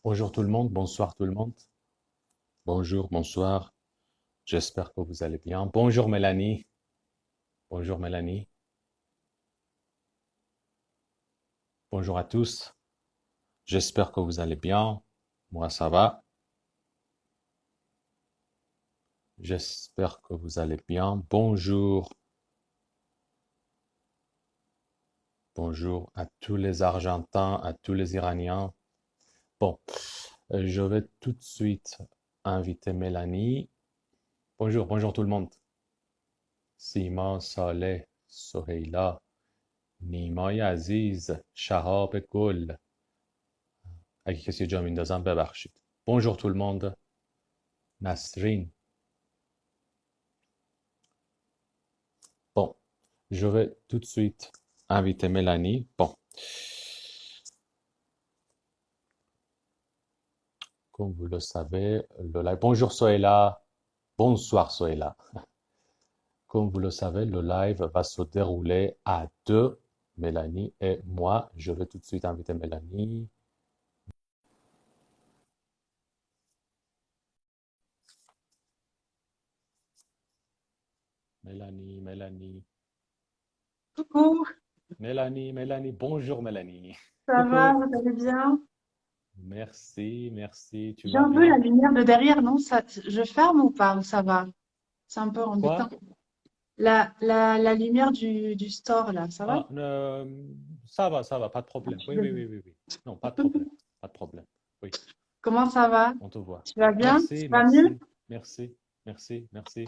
Bonjour tout le monde, bonsoir tout le monde. Bonjour, bonsoir. J'espère que vous allez bien. Bonjour Mélanie. Bonjour Mélanie. Bonjour à tous. J'espère que vous allez bien. Moi, ça va. J'espère que vous allez bien. Bonjour. Bonjour à tous les Argentins, à tous les Iraniens. Bon, je vais tout de suite inviter Mélanie. Bonjour, bonjour tout le monde. Sima, Saleh, Soheila, نیمای عزیز، شهاب گل. اگه کسی جا میندازم ببخشید. Bonjour tout le monde. Nasrin. Bon, je vais tout de suite inviter Mélanie. Bon, comme vous le savez, le live. Bonjour Soéla. Bonsoir Soéla. Comme vous le savez, le live va se dérouler à deux, Mélanie et moi. Je vais tout de suite inviter Mélanie. Mélanie, Mélanie. Coucou, Mélanie, Mélanie. Bonjour Mélanie. ça va, Coucou. vous allez bien? Merci, merci. Tu J'ai vas un peu la bien? lumière de derrière, non? Je ferme ou pas? Ou ça va? C'est un peu embêtant. Quoi? La lumière du store, là, ça va? Ah, ça va, pas de problème. Oui, oui, oui, oui, oui. Non, pas de problème, pas de problème. Oui, Comment ça va? on te voit. Tu vas bien? Tu Merci, vas mieux? merci, merci, merci,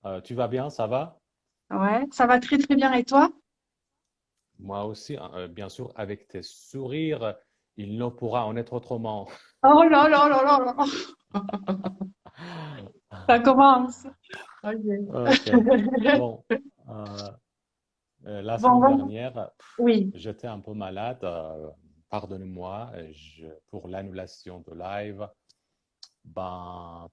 merci. Tu vas bien, ça va? Ouais, ça va très très bien. Et toi? Moi aussi, hein, bien sûr, avec tes sourires, il ne pourra en être autrement. Oh là là là là là! Ça commence. Ok. Ok. Bon, euh, la Bon, semaine bon. dernière, Oui. j'étais un peu malade. Pardonnez-moi pour l'annulation de live. Ben,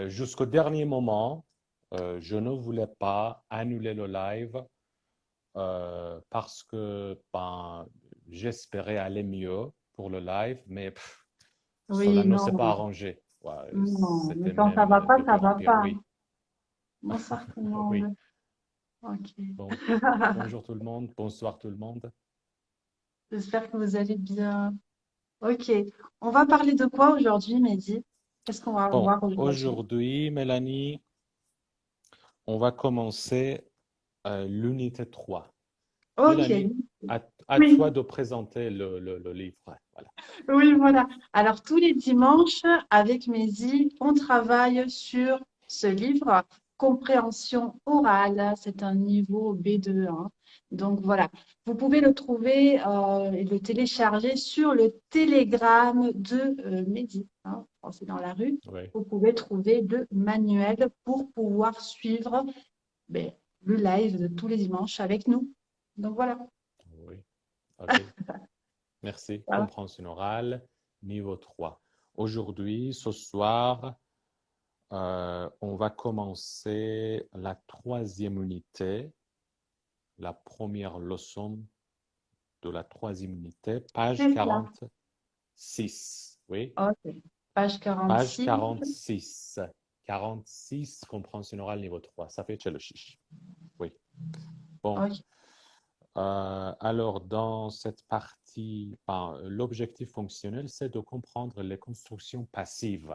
jusqu'au dernier moment, je ne voulais pas annuler le live parce que ben, j'espérais aller mieux pour le live, mais cela Oui, ne s'est pas non. arrangé. Ouais, Non. Mais c'était quand ça même va pas, de ça pire en va pire, pas. oui. Bonsoir tout le Oui. monde. Ok. Bon, bonjour tout le monde, bonsoir tout le monde. J'espère que vous allez bien. Ok, on va parler de quoi aujourd'hui, Mehdi? Qu'est-ce qu'on va Bon, voir aujourd'hui? aujourd'hui, Mélanie, on va commencer l'unité 3. Ok, Mélanie, à toi oui, de présenter le livre. Voilà. oui, voilà. Alors, tous les dimanches, avec Mehdi, on travaille sur ce livre, Compréhension orale. C'est un niveau B2, hein. Donc, voilà. Vous pouvez le trouver et le télécharger sur le Telegram de Mehdi, hein. Quand c'est dans la rue, Oui, vous pouvez trouver le manuel pour pouvoir suivre ben, le live de tous les dimanches avec nous. Donc voilà. oui, ok. Merci. Voilà. Compréhension orale, niveau 3. Aujourd'hui, ce soir, on va commencer la troisième unité, la première leçon de la troisième unité, page C'est ça. 46. Oui, Ok. Page page 46. 46. 46, compréhension orale, niveau 3. Ça fait le chiche. Oui. Bon. Ok. Alors, dans cette partie, ben, l'objectif fonctionnel, c'est de comprendre les constructions passives.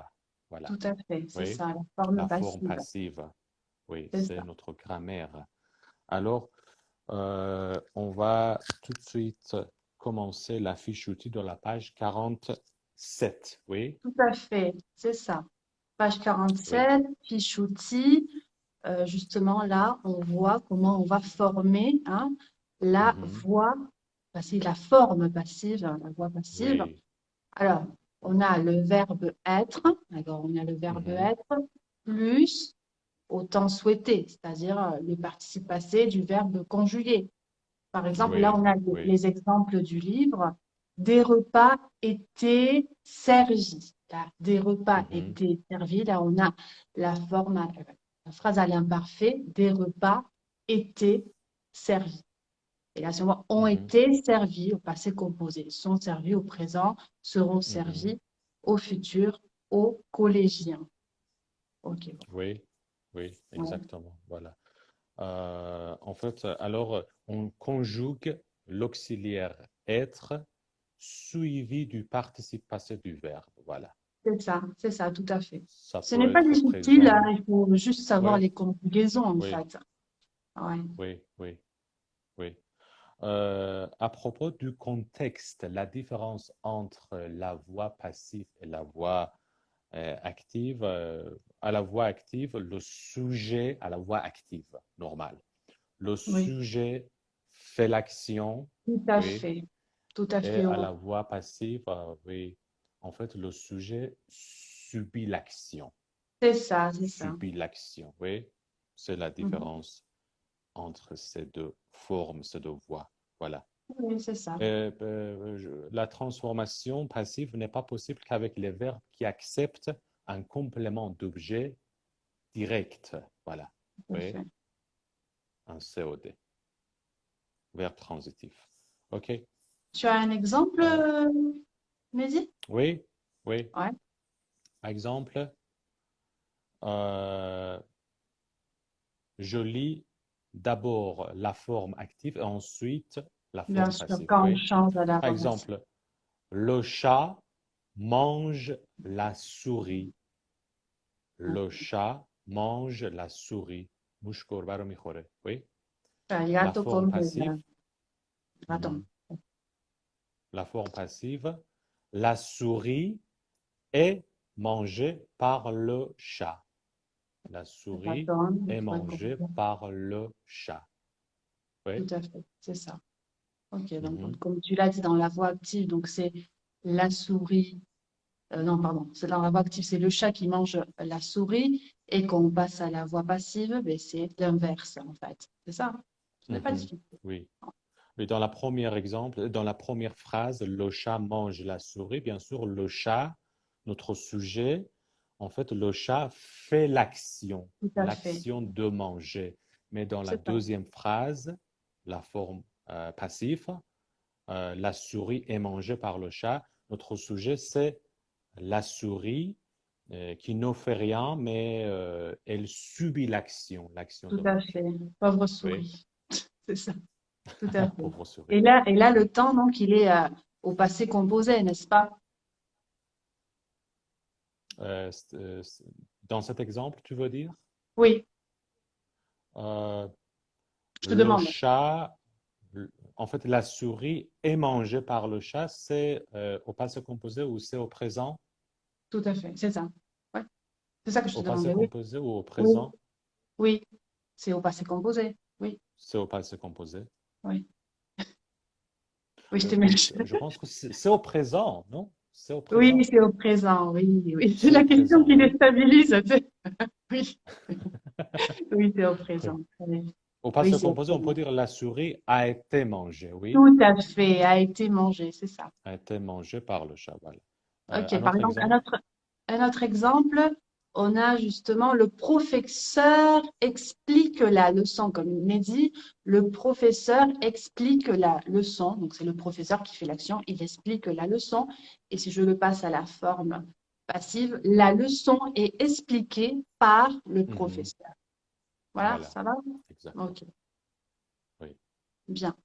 Voilà. Tout à fait. C'est Oui, ça, la forme la forme passive. passive. Oui, C'est c'est ça. notre grammaire. Alors, on va tout de suite commencer la fiche outil de la page 47. Oui, Tout à fait. C'est ça. Page oui. 47, fiche outils. Justement, là, on voit comment on va former, hein, la Mhm. voix passive, la forme passive, hein, la voix passive. Oui. Alors, on a le verbe être. Alors, on a le verbe Mhm. être plus au temps souhaité, c'est-à-dire le participe passé du verbe conjugué. Par exemple, là, Oui. on a Oui. les exemples du livre. Des repas étaient servis. Là, des repas Mhm. étaient servis. Là, on a la forme, la phrase à l'imparfait. Des repas étaient servis. Et là, c'est moi, ont Mhm. été servis au passé composé. Sont servis au présent, seront Mhm. servis au futur, aux collégiens. Ok. Oui, oui, Ouais, exactement. Voilà. En fait, alors, on conjugue l'auxiliaire être suivi du participe passé du verbe. Voilà. c'est ça, tout à fait. Ça Ce n'est peut pas être difficile, hein, présent. il faut juste savoir Oui, les conjugaisons, en oui, fait. Ouais, oui, oui, oui. À propos du contexte, la différence entre la voix passive et la voix active, à la voix active, le sujet à la voix active, normal. Le oui, sujet fait l'action, tout à oui, fait. Tout à et fait. à la voix passive, oui, en fait, le sujet subit l'action, C'est ça, c'est ça. subit l'action, oui. C'est la Mhm. différence entre ces deux formes, ces deux voix. Voilà. Oui, c'est ça. La transformation passive n'est pas possible qu'avec les verbes qui acceptent un complément d'objet direct. Voilà. Tout à Oui, fait. un COD, verbe transitif. OK. Tu as un exemple, Euh, Mehdi? oui, oui. Ouais, Exemple, euh, je lis d'abord la forme active et ensuite la bien forme sûr, passive. quand on Oui. change à la Par voix passive. exemple, le chat mange la souris. Le chat mange la souris. مش گربه رو میخوره. Oui. Il La gatto forme come passive. Attends, Mhm. La forme passive. La souris est mangée par le chat. La souris attends, il est faudrait mangée par le chat. tout Oui. à fait, c'est ça. Ok, donc Mhm. comme tu l'as dit dans la voix active, donc c'est la souris. Non, pardon, c'est dans la voix active, c'est le chat qui mange la souris. Et quand on passe à la voix passive, ben, c'est l'inverse, en fait. C'est ça. Ce n'est pas Mhm. difficile. Oui. Mais dans la première exemple, dans la première phrase, le chat mange la souris. Bien sûr, le chat, notre sujet, en fait, le chat fait Tout à fait. l'action de manger. Mais dans la C'est ça. deuxième phrase, la forme passive, la souris est mangée par le chat. Notre sujet, c'est la souris qui ne fait rien, mais elle subit l'action Tout de à manger. fait. Pauvre Oui, souris. C'est ça. Tout à fait. pauvre souris. Et là, le Oui. temps, donc, il est au passé composé, n'est-ce pas? Euh, dans cet exemple, tu veux dire, Oui, euh, je te le demande. chat, en fait, la souris est mangée par le chat, c'est au passé composé ou c'est au présent? Tout à fait. C'est ça. Ouais. C'est ça que je te Au passé demandais. Oui. composé ou au Oui. présent? Oui. C'est au passé composé. Oui. C'est au passé composé. Oui. Oui, je t'ai mélangé. Je pense que c'est au présent, non? C'est au Oui, présent. c'est au présent. Oui, oui. C'est C'est au la question présent, qui oui. déstabilise. Tu sais. Oui. Oui, c'est au Oui. présent. Oui, Au oui, passé c'est au composé, on peut présent. dire la souris a été mangée, oui, Tout à fait. A été mangé. C'est ça. a été mangée par le chat, voilà. Ok. Un Par autre exemple, exemple? un autre exemple, on a justement le professeur explique la leçon, comme il est dit, le professeur explique la leçon. Donc, c'est le professeur qui fait l'action, il explique la leçon. Et si je le passe à la forme passive, la leçon est expliquée par le Mhm. professeur. Voilà, Voilà, ça va? exactement. Ok, Oui. bien.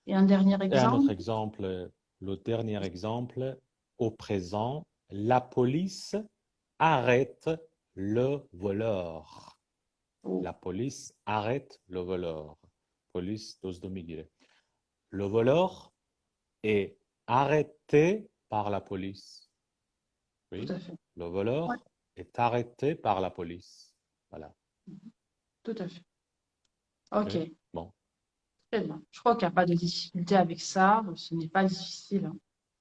Et un dernier Et un autre exemple? exemple, le dernier exemple, au présent, la police arrête le voleur. Oh, La police arrête le voleur. Police dos domicile. Le voleur est arrêté par la police. tout Oui, à fait. le Ouais, voleur est arrêté par la police. Voilà. tout à fait. Oui, Ok. bon. Très bien. Je crois qu'il n'y a pas de difficulté avec ça. Ce n'est pas difficile, hein.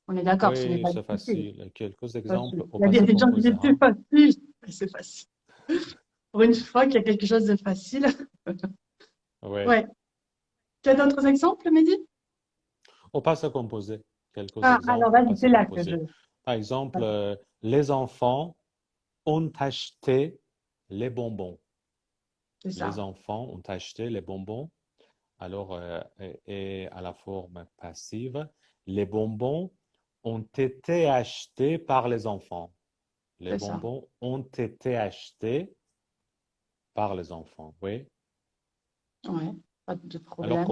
On est d'accord, ce n'est Oui, pas c'est difficile. facile. Quelques Facile. exemples au Il y a passé des gens qui composé, disent c'est hein. facile. Mais c'est facile. Pour une fois qu'il y a quelque chose de facile. Oui, Ouais. Tu as d'autres exemples, Mehdi? au passé composé. Quelques Ah, alors exemples au vas-y, c'est passé là que je. composé. Par exemple, les enfants ont acheté les bonbons. C'est Les ça. enfants ont acheté les bonbons. Alors, et à la forme passive, les bonbons ont été achetés par les enfants. Les C'est ça. bonbons ont été achetés par les enfants. Oui. Ouais, pas de Alors, problème, c'est ça.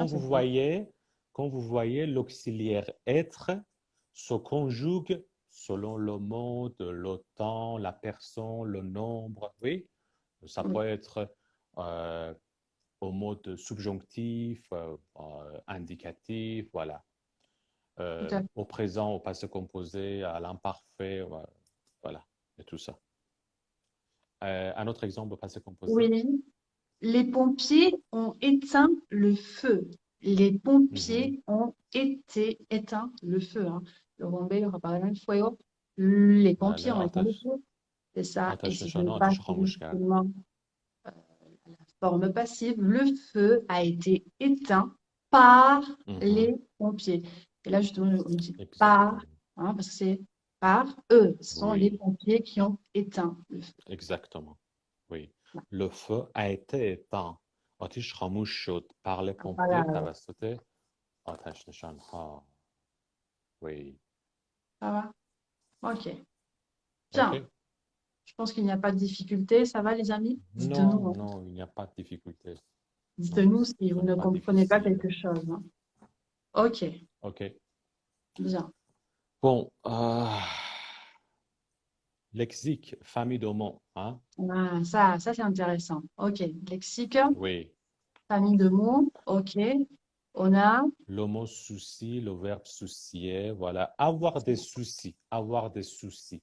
quand vous voyez l'auxiliaire être se conjugue selon le mode, le temps, la personne, le nombre. Oui, ça Oui, peut être euh, au mode subjonctif, indicatif, voilà. tout à fait. Au présent, au passé composé, à l'imparfait, voilà, et tout ça. Un autre exemple au passé composé. Oui, les pompiers ont éteint le feu. Les Mhm. pompiers ont été éteint le feu, hein. Los bomberos apagaron el fuego. Les Vale, pompiers ont éteint le feu. C'est ça. Et آتش si je نشانی passe آتش خاموش کردن. justement forme passive, le feu a été éteint par Mhm. les pompiers. Et là, justement, on dit par, Exactement. hein, parce que c'est par eux. Ce sont les Oui, pompiers qui ont éteint le feu. exactement. Oui. Le feu a été éteint. آتش خاموش شد par les pompiers Voilà, توسط آتش نشانها. Oui. ça va? Ok. Bien. OK. Je pense qu'il n'y a pas de difficulté. Ça va, les amis? Non, Dites-nous, hein. non, il n'y a pas de difficulté. Non, Dites-nous si ce vous n'est ne pas comprenez pas difficile. quelque chose, hein. Ok, OK. bien. Bon, lexique, famille de mots, hein? Ah, ça c'est intéressant. Ok, lexique, Oui. famille de mots. Ok, on a. Le mot souci, le verbe soucier, voilà. Avoir des soucis, avoir des soucis.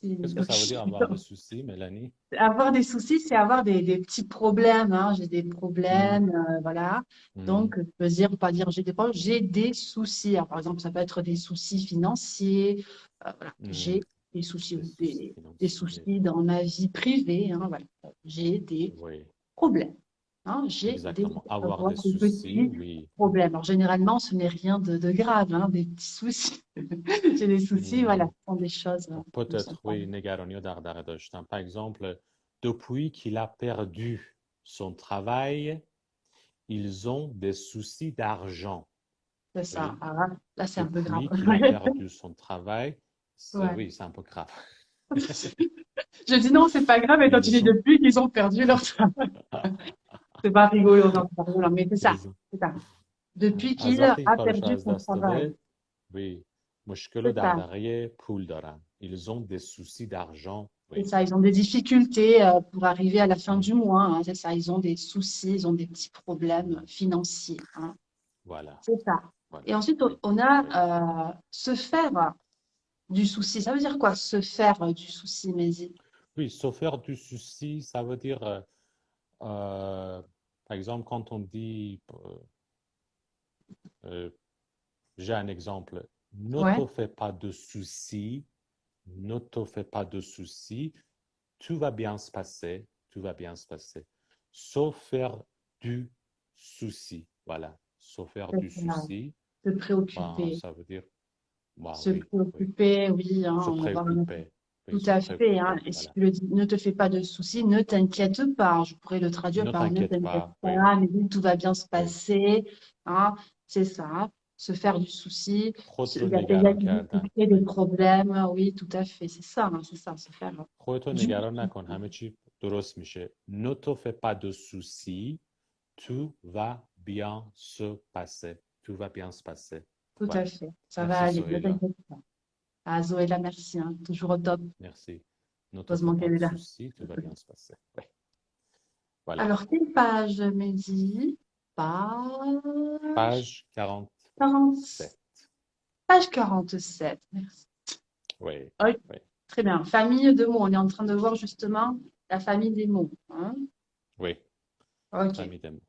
Qu'est-ce que ça veut dire avoir des Ok. soucis, Mélanie? Avoir des soucis, c'est avoir des petits problèmes, hein. J'ai des Mhm, problèmes, voilà. mhm, Donc, je peux dire, pas dire j'ai des problèmes, j'ai des soucis. Alors, par exemple, ça peut être des soucis financiers. Voilà. mhm. J'ai des soucis, Des ou soucis des financiers. soucis dans ma vie privée, hein, voilà. J'ai des Oui, problèmes, hein. J'ai des exactement. Avoir avoir des des soucis, petits oui. problèmes. Alors, généralement, ce n'est rien de grave, hein, des petits soucis. J'ai des soucis, voilà, Mhm. ce sont des choses qui ne sont Peut-être, pas. oui, نگرانی و دغدغه داشتن. Par exemple, depuis qu'il a perdu son travail, ils ont des soucis d'argent. C'est ça. Oui, Alors là, c'est un peu grave. depuis qu'il a perdu son travail, Ouais. oui, c'est un peu grave. Je dis non, c'est pas grave, et toi tu dis Ils ont, depuis qu'ils ont perdu leur travail. C'est pas rigolo, non, c'est pas rigolo, mais c'est ça, ils ont. c'est ça. Depuis qu'il از وقتی a کارش رو perdu از son دست travail. داده oui. مشکل و C'est ça, دغدغه پول دارن. Ils ont des soucis d'argent. c'est Oui. ça. Ils ont des difficultés pour arriver à la fin Mm. du mois, hein, c'est ça. Ils ont des soucis, ils ont des petits problèmes Mm. financiers, hein. Voilà. C'est ça. Voilà. Et ensuite, Oui. on Oui. a se faire du souci. Ça veut dire quoi, se faire du souci, Maisie? Oui, se faire du souci, ça veut dire, euh, par exemple, quand on dit, euh, j'ai un exemple, ne Ouais, te fais pas de soucis, ne te fais pas de soucis, tout va bien se passer, tout va bien se passer. Sauf faire du souci, voilà. Sauf faire c'est du ça. souci, Se ben, préoccuper. ça veut dire, bah Se oui, oui. préoccuper, oui, hein, Se on va voir un autre. préoccuper, oui, Tout se à fait, hein. préoccuper, Et si voilà. tu le dis, ne te fais pas de soucis, ne t'inquiète pas. Je pourrais le traduire Ne par ne t'inquiète t'inquiète pas, oui, pas, mais oui, tout va bien se oui. passer, hein. C'est ça. Se faire du souci. خود رو Il y a نگران des کردن، difficultés, des oui. problèmes. Oui, tout à fait. C'est ça, hein, c'est ça. Se faire خودتو du نگران souci. نکن، همه چی درست میشه. Ne te fais pas de soucis, tout va bien se passer. Tout va bien se passer. Tout à Voilà. fait. Ça va Merci aller. Ne Sohéla. t'inquiète pas. Ah, Zoé, merci, hein. Toujours au top. Merci. Ne te fais Heureusement pas qu'elle de est là. soucis, tout va bien se passer. Oui. Voilà. Alors, quelle page, Mehdi? Page Page 47. 40. Page 47. Merci. Oui. Ok, Oui. très bien. Famille de mots. On est en train de voir justement la famille des mots, hein. Oui. Ok, Famille des mots.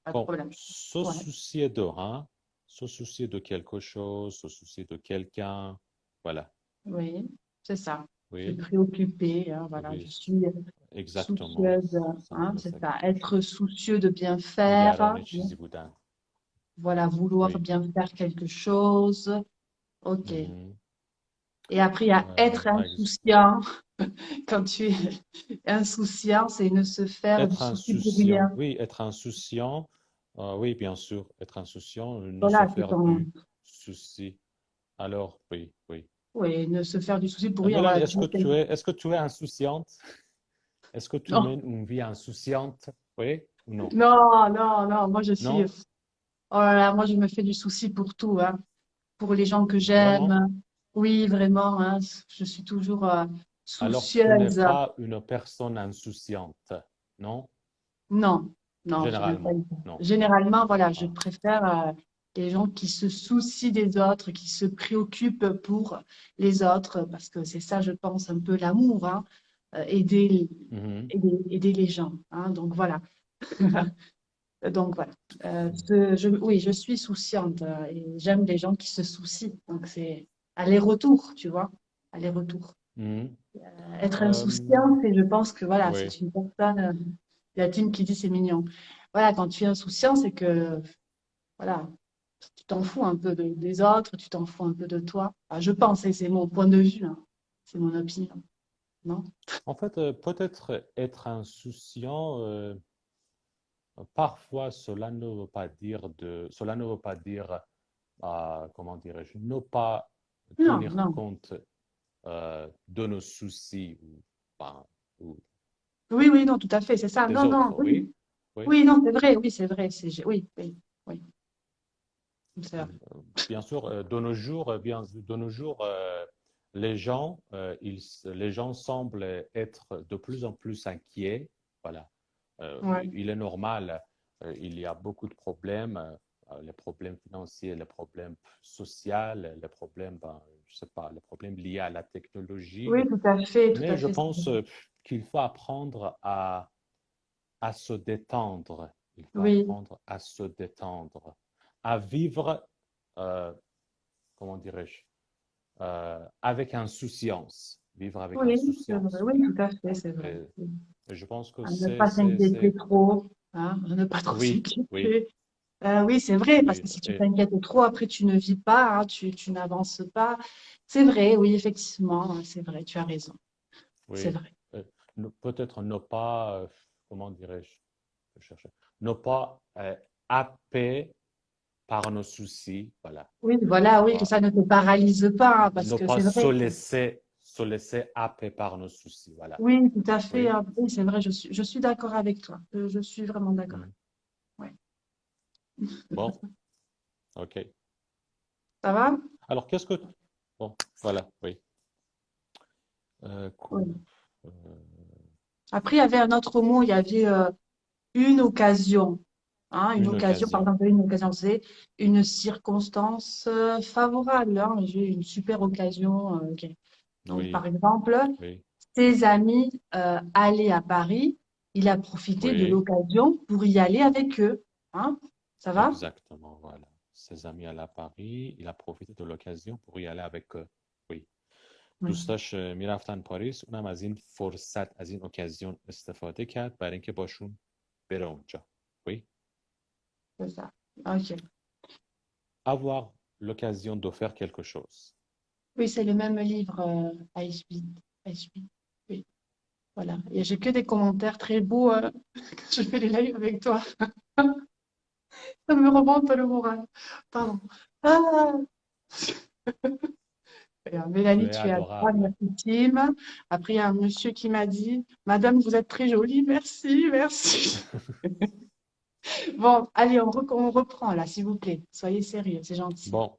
pas de Bon, problème. se Ouais, soucier de, hein? Se soucier de quelque chose, se soucier de quelqu'un. Voilà. oui, c'est ça. Se Oui. préoccuper, hein, voilà. Je Oui. suis Exactement. soucieuse, hein, c'est s'intéresser à ça. quelque chose. Être soucieux de bien faire, hein. نگران چیزی بودن. Voilà, vouloir Oui. bien faire quelque chose. Ok. Mhm. Et après, il y a être Par exemple, insouciant. Quand tu es insouciant, c'est ne se faire du être souci pour insouciant. rien. Oui, être insouciant. Oui, bien sûr, être insouciant, ne se Voilà, c'est faire ton, du souci. Alors, oui, oui. Oui, ne se faire du souci pour rien. Mélanie, Voilà, est-ce que tu es insouciante? Est-ce que tu non, mènes une vie insouciante? Oui ou non? non, non, non. Moi, je suis. Non? Oh là là, moi, je me fais du souci pour tout, hein. Pour les gens que Vraiment? j'aime. Oui, vraiment, hein. Je suis toujours Alors, tu n'es soucieuse. pas une personne insouciante, non? Non, non, je n'aime pas Généralement, du tout. non. Généralement, voilà, je Ah. préfère les gens qui se soucient des autres, qui se préoccupent pour les autres, parce que c'est ça, je pense, un peu l'amour, hein, aider, Mhm. aider les gens, hein, donc voilà. Donc voilà. Oui, je suis souciante et j'aime les gens qui se soucient. Donc c'est aller-retour, tu vois, aller-retour. Mhm. Être Euh, insouciante, et je pense que voilà, oui. c'est une personne latine qui dit c'est mignon. Voilà, quand tu es insouciant, c'est que voilà, tu t'en fous un peu des autres, tu t'en fous un peu de toi. Enfin, je pense, et c'est mon point de vue, hein. C'est mon opinion, non? En fait, peut-être être insouciant, parfois cela ne veut pas dire, comment dirais-je, ne pas Non, tenir non. compte de nos soucis enfin, ou Oui, oui, non, tout à fait, c'est ça. des Non, non, autres, oui. oui, oui. Oui, non, c'est vrai, oui, c'est vrai. Oui, oui, oui, c'est vrai. Bien sûr, de nos jours, les gens semblent être de plus en plus inquiets. Voilà. Ouais, Il est normal, il y a beaucoup de problèmes, les problèmes financiers, les problèmes sociaux, les problèmes, ben, je sais pas, les problèmes liés à la technologie. oui, tout Mais à je fait. pense qu'il faut apprendre à se détendre. Il faut Oui, apprendre à se détendre, à vivre, euh, comment dirais-je, avec insouciance. Vivre avec oui, c'est vrai. insouciance, Oui, voilà. tout à fait, c'est vrai. Et, et je pense que À ne pas s'inquiéter trop, hein, à ne pas trop Oui, oui, s'inquiéter. Oui, c'est vrai, parce oui, que si tu t'inquiètes trop, après tu ne vis pas, hein, tu n'avances pas. C'est vrai, oui, effectivement, hein, c'est vrai, tu as raison. C'est oui. vrai. Euh, Peut-être ne pas, comment dirais-je, je cherche, ne pas happer par nos soucis, voilà. Oui, voilà, oui, que Pas- ça ne te paralyse pas, hein, parce Ne que pas c'est vrai. se laisser happer par nos soucis, voilà. Oui, tout à fait, Oui. hein, oui, c'est vrai, je suis d'accord avec toi. Je suis vraiment d'accord. Mm. Ouais. Bon, ok. Ça va? Alors, qu'est-ce que... Bon, voilà, oui. Cool. Oui. Euh, Après, il y avait un autre mot, il y avait une occasion. Hein, une une occasion, par occasion. exemple, une occasion, c'est une circonstance favorable. Hein, j'ai eu une super occasion. Ok. Donc, par Oui, exemple, oui, ses amis allaient à Paris, il a profité de oui. l'occasion pour y aller avec eux. Hein, ça va? Exactement, voilà. Ses amis allaient à Paris, il a profité de l'occasion pour y aller avec eux. Oui. Oui, دوستاش میرفتن پاریس اونم از این فرصت از این اوکازیون استفاده کرد برای اینکه باشون بره اونجا. Oui. c'est ça. Ok. Avoir l'occasion de faire quelque chose. Oui, c'est le même livre, Ice Beat. Ice Beat. Oui, voilà. Et j'ai que des commentaires très beaux quand je fais les lives avec toi. Ça me remonte le moral. Pardon. Ah, Tu Mélanie, es tu es à droite, adorable. merci Tim. Après, il y a un monsieur qui m'a dit, Madame, vous êtes très jolie, merci, merci. Bon, allez, on reprend là, s'il vous plaît. Soyez sérieux, c'est gentil. Bon,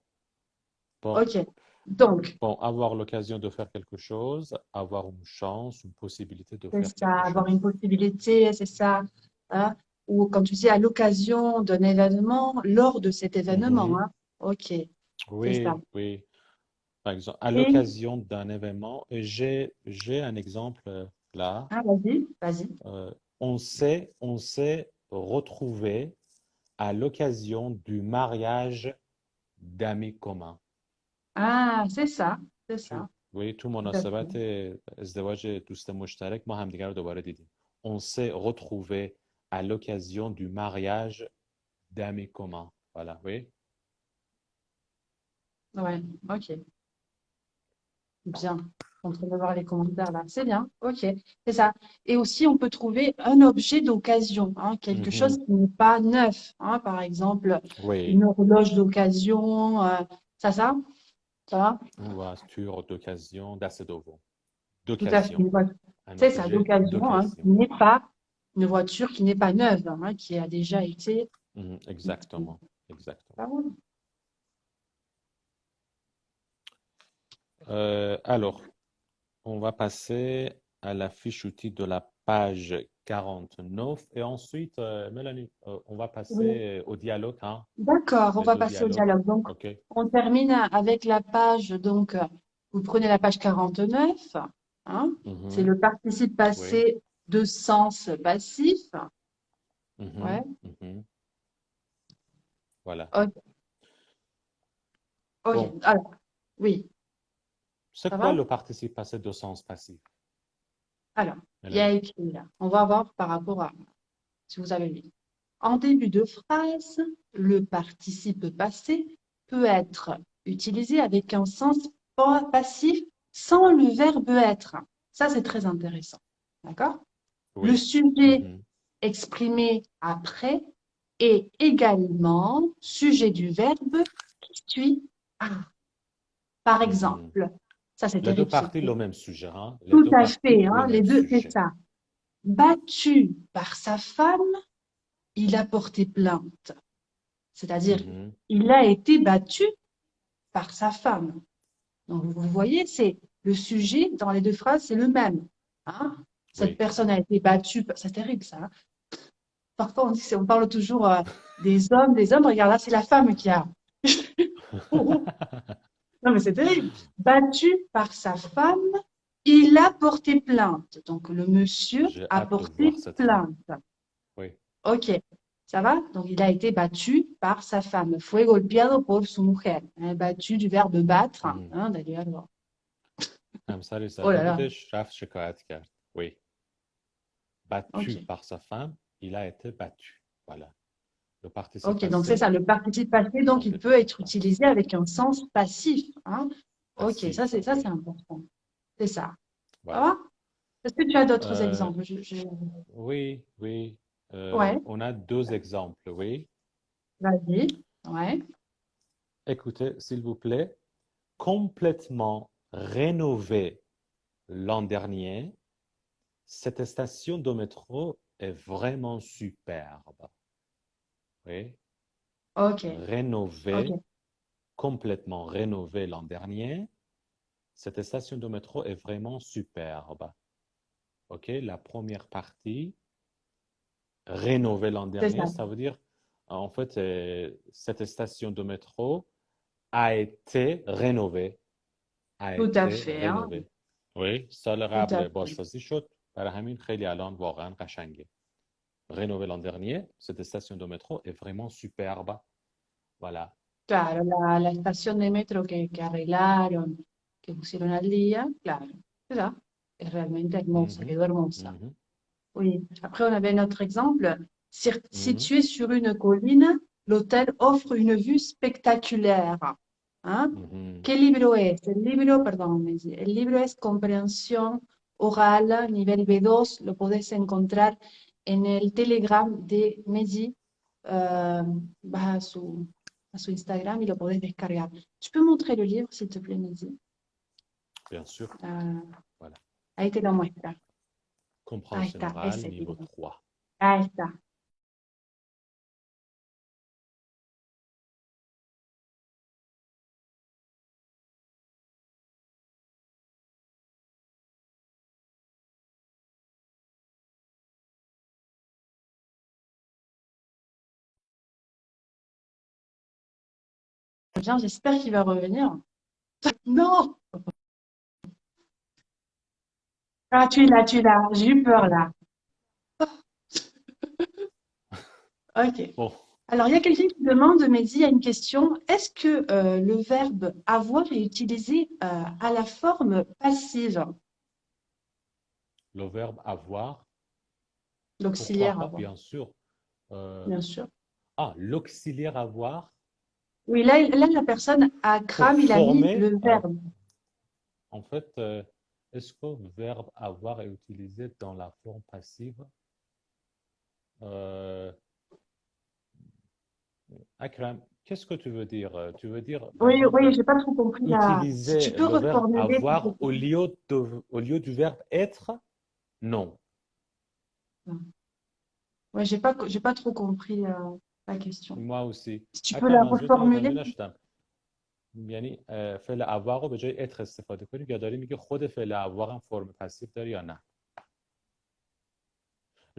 bon, Ok. Donc, bon, avoir l'occasion de faire quelque chose, avoir une chance, une possibilité de c'est faire ça, quelque avoir une chose. possibilité, c'est ça. Hein. Ou comme tu dis, à l'occasion d'un événement, lors de cet événement. Mhm. Hein. Ok, c'est ça. Oui, oui. Par exemple, à Et, l'occasion d'un événement, j'ai un exemple là. ah, vas-y, vas-y. Euh, on s'est retrouvé à l'occasion du mariage d'amis communs. Ah, c'est ça, c'est ça. تو Tout à fait. مناسبت ازدواج دوست مشترک ما همدیگر رو دوباره دیدیم. On s'est retrouvé à l'occasion du mariage d'amis communs. Voilà, oui. Ouais, ok. Bien. On peut voir les commentaires là. C'est bien. Ok. C'est ça. Et aussi, on peut trouver un objet d'occasion, hein, quelque chose Mhm. qui n'est pas neuf. Hein, par exemple, Oui, une horloge d'occasion. Ça, ça. Ça va? Une voiture d'occasion d'Acedovo. Tout à fait. D'occasion. Un C'est ça, objet d'occasion, hein, qui d'occasion. n'est pas une voiture qui n'est pas neuve, hein, qui a déjà été utilisée. Exactement. Exactement. Ça va? Alors, on va passer à la fiche outil de la page 49 et ensuite, Mélanie, on va Oui. passer au dialogue, hein, D'accord, on les va deux passer au dialogues. dialogue. Donc, OK? on termine avec la page, donc, vous prenez la page 49, hein, c'est Mhm. le participe Oui. passé de sens passif. Ouais, Mhm. Mhm. Voilà. ok, ok. Bon, Alors, oui, c'est ça quoi va? le participe passé de sens passif, Alors, il y a Mélanie? écrit là. On va voir par rapport à si vous avez lu. En début de phrase, le participe passé peut être utilisé avec un sens passif sans le verbe être. Ça, c'est très intéressant. D'accord? Le Oui. sujet Mhm. exprimé après est également sujet du verbe qui suit. Ah, par Mhm. exemple, ça c'est Les deux terrible. parties, le même sujet, hein? Les Tout deux à parties, fait, le hein, les même deux, c'est sujet. ça. Battu par sa femme, il a porté plainte. C'est-à-dire, Mhm. il a été battu par sa femme. Donc, vous voyez, c'est le sujet dans les deux phrases, c'est le même. Hein. Cette Oui. personne a été battue, c'est terrible ça. Hein. Parfois, on parle toujours des hommes. Regarde, là, c'est la femme qui a. Non, mais c'est terrible. Battu par sa femme, il a porté plainte. Donc, le monsieur J'ai a hâte de voir porté cette fin. plainte. Oui. Ok, ça va? Donc, il a été battu par sa femme. Fue golpeado por su mujer. Hein, battu du verbe battre. Mhm. Hein, d'ailleurs. امثال Oh là là. زدبودش رفت شکایت کرد. Oui. Ok. Battu par sa femme, il a été battu. Voilà. Le participe Ok, donc c'est passé ça. Le participe passé, donc, il complète peut la être phrase. utilisé avec un sens passif. Hein. Ok, Passif, ça, c'est oui. important. C'est ça. Ça Voilà. va? Est-ce que tu as d'autres Euh, exemples? oui, oui. Ouais, On a deux exemples, oui. vas-y. Ouais. Écoutez, s'il vous plaît. Complètement rénovée l'an dernier, cette station de métro est vraiment superbe. Oui. Ok. Rénovée, Ok. complètement rénovée l'an dernier, cette station de métro est vraiment superbe. OK, la première partie, rénovée l'an C'est ça. dernier, ça veut dire, en fait, cette station de métro a été rénovée. A Tout à été fait. Hein. rénovée. Oui، سال Tout à قبل fait. بازسازی شد. برای همین خیلی الان واقعا قشنگه. Rénové l'an dernier, cette station de métro est vraiment superbe. Voilà. Claro, la estación de metro que arreglaron, que pusieron al día, claro, ¿verdad? Es realmente hermosa, Mhm, quedó hermosa. mhm, Oui. Après, on avait notre exemple. mhm, Situé sur une colline, l'hôtel offre une vue spectaculaire. ¿Ah? mhm. ¿Qué libro es? El libro, perdón, el libro es Comprensión Oral, nivel B2. Lo podés encontrar en el Telegram de Mehdi. Vas à son Instagram, y lo podés descargar. Tu peux montrer le livre, s'il te plaît, Mehdi? Bien sûr. Ah, Voilà. ahí te lo muestra. Ahí Compréhension está, orale, ese niveau libro. 3. Ahí está. Bien, j'espère qu'il va revenir. Non! Ah, tu l'as. J'ai eu peur là. Ok. Bon, Alors, il y a quelqu'un qui demande, Mehdi, il y a une question. Est-ce que le verbe avoir est utilisé à la forme passive? le verbe avoir, pourquoi L'auxiliaire pas, avoir, bien sûr. Euh, bien sûr. l'auxiliaire avoir, Oui, là, la personne à pour crâne, il a mis former, le verbe. en fait, est-ce que le verbe avoir est utilisé dans la forme passive? Euh, Akram, qu'est-ce que tu veux dire? Tu veux dire, par Oui, oui, exemple, j'ai pas trop compris là. Si tu utiliser peux le verbe reformuler, s'il te avoir plaît. au lieu du verbe être? Non. Ouais, j'ai pas trop compris la question. moi aussi. Si tu peux اكثر la منظورتون رو reformuler. متوجه نشدم. یعنی فعل avoir رو به جای être استفاده کنیم یا داری میگه خود فعل avoir هم فرم پسیو داره یا نه؟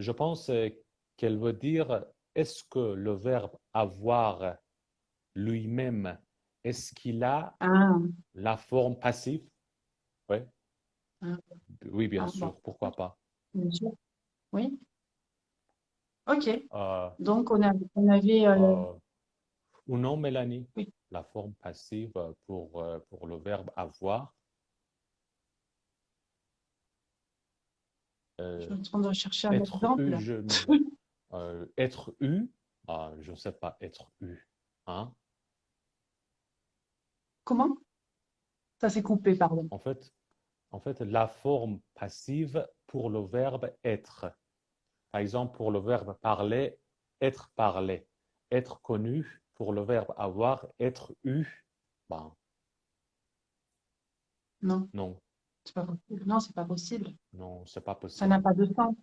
Je pense qu'elle veut dire est-ce que le verbe avoir lui-même, est-ce qu'il a Ah, la forme passive? Ouais. ah, Oui, bien ah, bon, sûr, pourquoi pas. bien sûr. Oui, ok. Euh, Donc, on avait. euh, ou non, Mélanie, Oui, la forme passive pour le verbe avoir. je Euh, suis en train de rechercher un être eu, exemple. être eu, je ne sais pas, être eu. Hein? Comment? Ça s'est coupé, pardon. En fait, en fait, la forme passive pour le verbe être. Par exemple, pour le verbe parler, être parlé. Être connu pour le verbe avoir, être eu. Ben, Non, non, c'est pas possible. Non, c'est pas possible. non, c'est pas Ça n'a possible. pas de sens.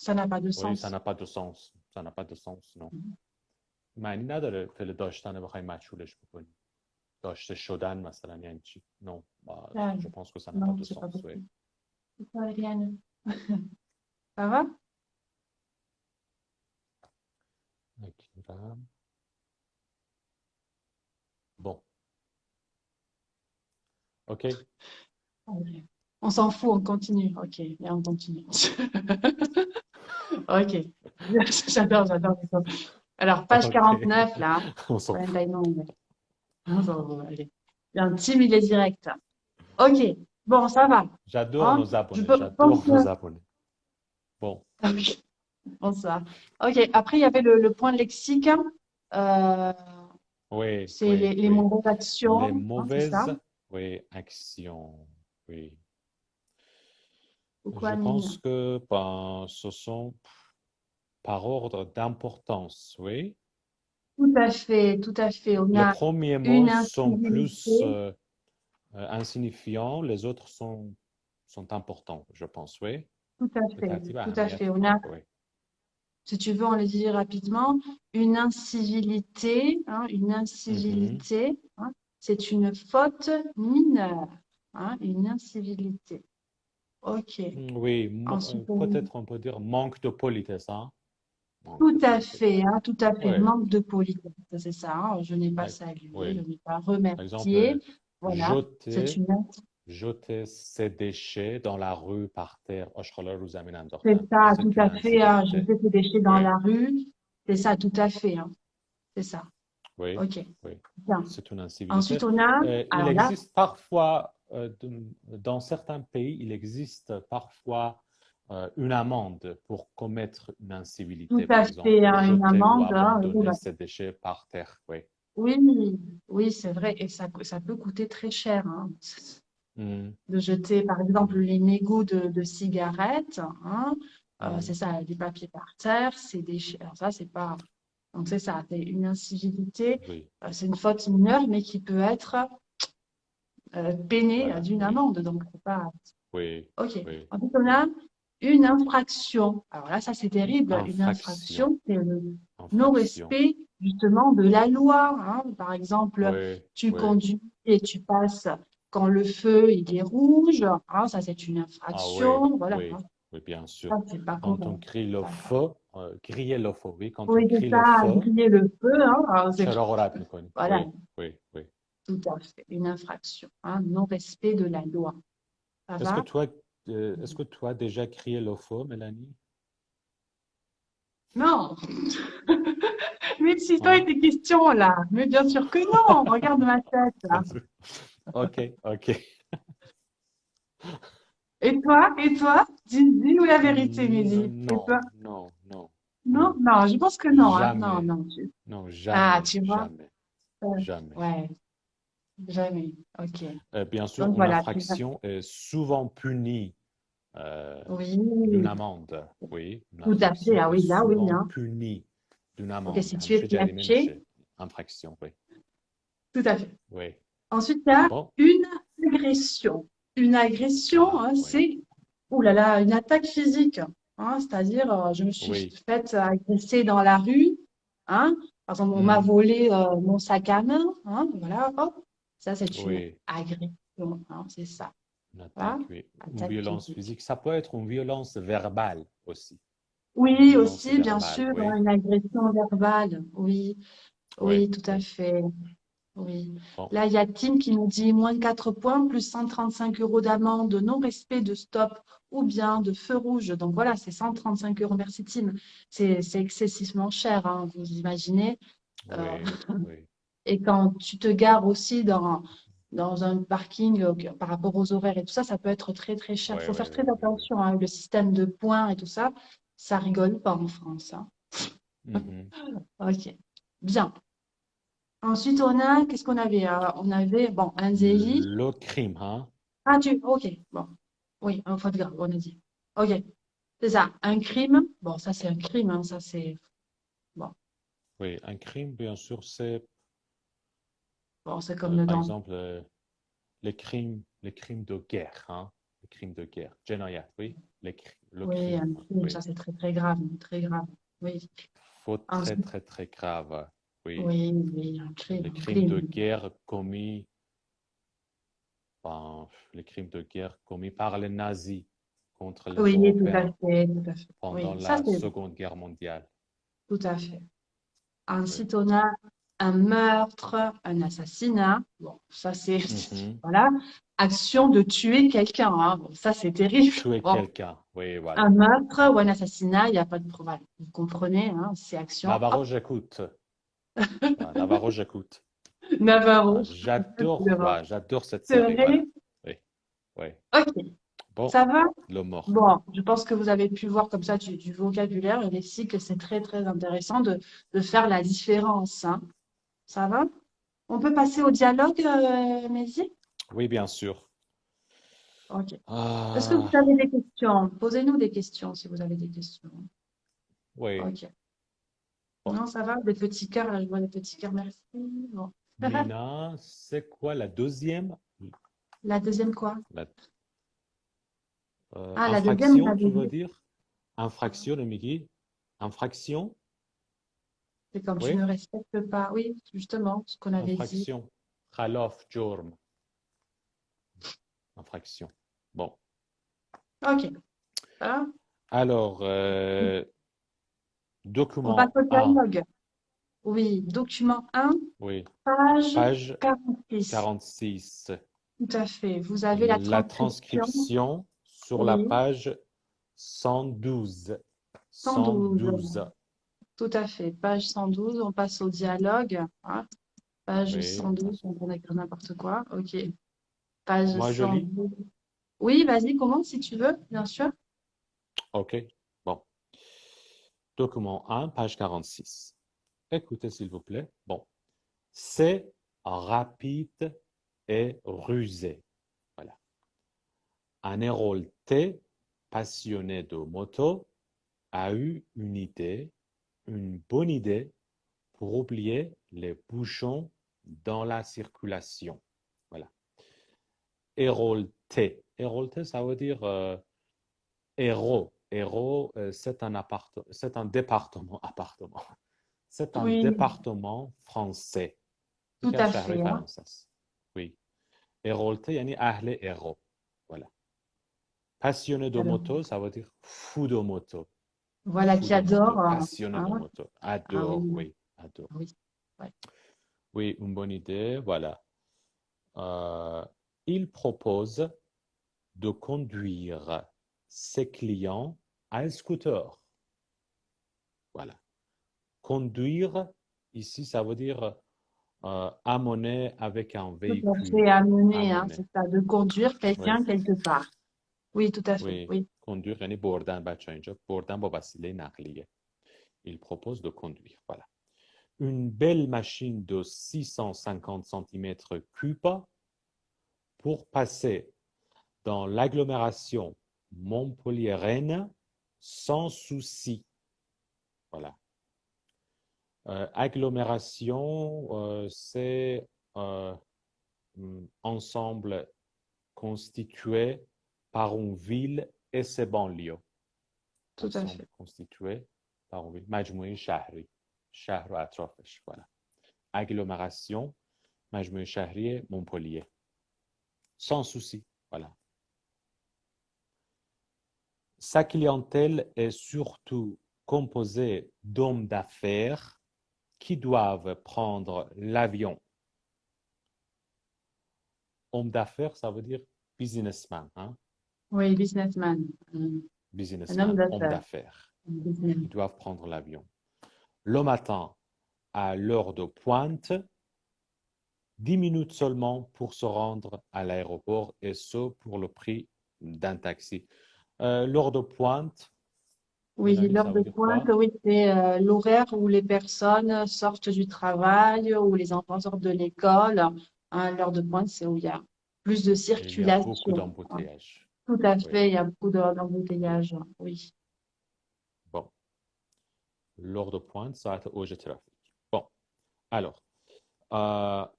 Ça n'a pas de Oui, ça sens. n'a pas de sens. Ça n'a pas de sens, non. معنی نداره فعل داشتن بخوایم مجهولش بکنیم. داشته شدن مثلا یعنی چی؟ Non, bah, Ah, je pense que ça n'a pas non, de c'est pas sens, oui. possible. C'est pas Ariane. Ça va? Akira. Bon, ok. Ok. On s'en fout, on continue. Ok, et on continue. Ok. J'adore, j'adore. J'adore. Alors, page Ok, 49, là. on s'en Ouais, fout. Diamond, ouais. On s'en fout, allez. Bien, Tim, il est direct. Ok. Bon, ça va. J'adore Hein? nos Je abonnés, pense j'adore que... nos abonnés. Bon, Ah oui, bon, ça. Ok. Après, il y avait le point lexique. Euh, oui, c'est oui, les oui. mauvaises Les actions. Hein, c'est ça? mauvaises, oui, actions, oui. Pourquoi, Je Nina? pense que ben, ce sont par ordre d'importance, oui. Tout à fait, tout à fait. On Les a premiers une mots sont plus incivilité. insignifiants, les autres sont importants, je pense, oui. Tout à fait, بالترتيب tout à أهمية fait. On a, فرق oui. si tu veux, on les dit rapidement, une incivilité, hein, une Mhm. incivilité, hein, c'est une faute mineure, hein, une incivilité. Ok. Oui, Ensuite, peut-être on peut dire manque de politesse, hein? Manque de tout à politesse. fait, hein, tout à fait. Oui, Manque de politesse, c'est ça. Hein, je n'ai pas oui, salué, je oui. n'ai pas Par remercié. exemple, Voilà, c'est jeter, une, jeter ses déchets dans la rue par terre. آشغالا رو زمین c'est انداختن. ça, tout C'est une à fait. Hein, incivilité. jeter ses déchets dans Oui, la rue, c'est ça, tout à fait. Hein, c'est ça. oui, Ok. oui. Bien. C'est une Ensuite, incivilité. on a, Il alors là, existe parfois, dans certains pays, il existe parfois une amende pour commettre une tout incivilité, par à fait, exemple, hein, une jeter ou amende. Hein, abandonner oula. ses déchets par terre. Oui. Oui, oui, c'est vrai. Et ça peut coûter très cher, hein, Mm, de jeter, par exemple, mm, les mégots de cigarettes. Hein, mm. c'est ça, du papier par terre, c'est déchets. Alors ça, c'est pas. Donc c'est ça, c'est une incivilité. Oui, C'est une faute mineure, mais qui peut être pénée voilà, d'une oui, amende. Donc c'est pas. oui, Ok. oui. Ensuite, on a une infraction. Alors là, ça c'est terrible. Une Infraction, infraction, c'est le infraction. non-respect justement de la loi. Hein. Par exemple, Oui, tu oui. conduis et tu passes quand le feu il est rouge. Hein, ça c'est une Ah oui, infraction. Voilà. Hein. oui, oui, bien Ça sûr. c'est pas Quand on correct. crie le Ça, feu, crier le feu, oui, quand on oui, c'est crie le ça, feu, griller le feu. Hein. Alors, چرا قرآت میکنی؟ voilà, Oui, oui, oui. tout à fait. Une infraction. Hein, non-respect de la loi. Ça Est-ce que va? toi, est-ce que tu as déjà crié le feu, Mélanie? Non, mais si toi et Hein? tes questions là, mais bien sûr que non, regarde ma tête là. Ok, ok. Et toi? Et toi? Dis-nous la vérité, Mehdi. Et Non, toi? non, non, Non? non. Non, je pense que non, hein. Non, Jamais. non. Non, Ah, jamais, tu vois? jamais, Euh, jamais. ouais, jamais. Ok. Bien sûr, Donc une voilà. infraction est souvent punie d'une Oui, amende. Oui, une tout à fait. infraction Ah est oui, là, oui, souvent hein. punie d'une Ok, amende. si tu es همیشه جریمه fâché, میشه. Infraction, oui. tout à fait. Oui. Ensuite, il y a Bon. une agression. Une agression, Ah, hein, oui. c'est, ouh là là, une attaque physique. Hein, c'est-à-dire, je me suis Oui. faite agresser dans la rue. Hein. Par exemple, on m'a Hmm. volé mon sac à main. Hein, voilà, hop. Ça, c'est une Oui. agression. Hein, c'est ça. Une Voilà, attaque, oui. Une attaque violence physique. physique. Ça peut être une violence verbale aussi. Une Oui, violence aussi, bien verbale, sûr, hein, oui. une agression verbale. Oui, Oui, oui, tout à oui. fait. Oui. Bon. Là, il y a Tim qui nous dit moins de 4 points, plus 135 € d'amende, non-respect de stop ou bien de feu rouge. Donc voilà, c'est 135 €. Merci Tim. C'est excessivement cher, hein, vous imaginez. Euh, Oui, oui. et quand tu te gares aussi dans un parking par rapport aux horaires et tout ça, ça peut être très très cher. Il Oui, faut oui, faire oui, très oui, oui. attention, hein. Le système de points et tout ça, ça rigole pas en France, hein. Mhm. Ok, bien. Ensuite, qu'est-ce qu'on avait? On avait, bon, un délit. Le crime, hein? Ah, ok, bon. Oui, un faute grave, on a dit. Ok, c'est ça. Un crime, bon, ça c'est un crime, hein, ça c'est, bon, Oui, un crime, bien sûr, c'est, bon, c'est comme le par danger. exemple, les crimes de guerre, hein? Les crimes de guerre. Jinayat, oui. Le Oui, crime, un crime, oui. ça c'est très très grave, très grave. Oui. Faute très, Ensuite, très, très grave, oui. oui, oui, Les un crimes de crime. guerre commis, ben, les crimes de guerre commis par les nazis contre les Oui, tout à Européens fait, tout à fait. pendant Oui, ça la c'est Seconde Guerre mondiale. tout à fait. Oui. Ensuite, on a un meurtre, un assassinat. Bon, ça c'est, Mhm. voilà. Action de tuer quelqu'un, hein. Bon, ça c'est terrible. Tuer Bon, quelqu'un, oui, un voilà. meurtre ou un assassinat, il n'y a pas de preuve. Voilà. Vous comprenez, hein, c'est action. Navarro, Hop, j'écoute. Voilà, Navarro, j'écoute. Navarro. Voilà, j'adore cette série, Serait. voilà. Oui, oui. Ok, Bon, ça va? le mort. Bon, je pense que vous avez pu voir comme ça du vocabulaire, le lexique, c'est très très intéressant de faire la différence, hein. Ça va? On peut passer au dialogue, Maisie? Oui, bien sûr. Ok. Est-ce que vous Ah, avez des questions? Posez-nous des questions si vous avez des questions. oui. Ok. Bon. Non, ça va? Des petits cœurs, là, je vois des petits cœurs, merci. Bon. Mina, c'est quoi la deuxième? La deuxième quoi? La- Ah, la deuxième, vous infraction, avez tu veux dit. dire? Infraction, le Mickey? Infraction? C'est comme tu Oui, ne respectes pas. Oui, justement, ce qu'on avait dit. infraction. Khalof, jorm. Infraction. Bon. Ok. Ça Alors, On passe document au 1. dialogue. Oui, document 1, Oui. page Page 46. 46. Tout à fait. Vous avez la La transcription. transcription sur la Oui, page 112. 112. 112. Tout à fait. Page 112. On passe au dialogue. Hein. Page Oui. 112, on a écrit n'importe quoi. Ok. Page Moi, je lis? 112. Oui, vas-y, commence si tu veux, bien sûr. OK. Bon. Document 1, page 46. Écoutez, s'il vous plaît. Bon. C'est rapide et rusé. Voilà. Un Héraultais passionné de moto a eu une bonne idée pour oublier les bouchons dans la circulation. Voilà. Héraultais. Héraultais, ça veut dire héros. Héros, c'est un département, appartement. C'est un Oui, département français. tout كيف à شهري fait, hein. فرنساس. Oui. Héraultais, يعني أهل héros. Voilà. Passionné de Alors, moto, ça veut dire fou de moto. voilà, Fou qui de moto. adore. Passionné de Hein. moto. Ah Adore, oui, oui. Adore. oui. Ouais. Oui, une bonne idée. Voilà. Euh, il propose de conduire ses clients à un scooter. Voilà. Conduire, ici, ça veut dire amener avec un Tout à fait véhicule. amené, hein, Amener. c'est ça, de conduire Oui, quelqu'un quelque part. Oui, tout à fait. oui. Oui. Conduire یعنی بردن بچه اینجا بردن با وسیله نقلیه. Il propose de conduire. Voilà. Une belle machine de 650 cm3 pour passer dans l'agglomération Montpellier-Rennes sans souci. Voilà. Agglomération, c'est euh, ensemble constitué par une ville et ses banlieues. Tout à Ensemble fait. constitué par une ville. مجموعه شهری. شهر و اطرافش. Voilà. Agglomération. مجموعه شهری Montpellier. Sans souci. Voilà. Sa clientèle est surtout composée d'hommes d'affaires qui doivent prendre l'avion. Homme d'affaires, ça veut dire businessman, hein? Oui, businessman, un homme Businessman, homme d'affaires. d'affaires. Un businessman. Ils doivent prendre l'avion. Le matin, à l'heure de pointe, 10 minutes seulement pour se rendre à l'aéroport et ce pour le prix d'un taxi. L'heure de pointe, Oui, Mélanie, l'heure ça de veut dire pointe, quoi? oui, c'est l'horaire où les personnes sortent du travail, où les enfants sortent de l'école. Hein, l'heure de pointe, c'est où il y a plus de Et il y a beaucoup circulation. Hein. d'embouteillages. Tout à Oui, fait, il y a beaucoup d'embouteillages. Oui. bon. L'heure de pointe, ça va être au trafic. Bon, alors,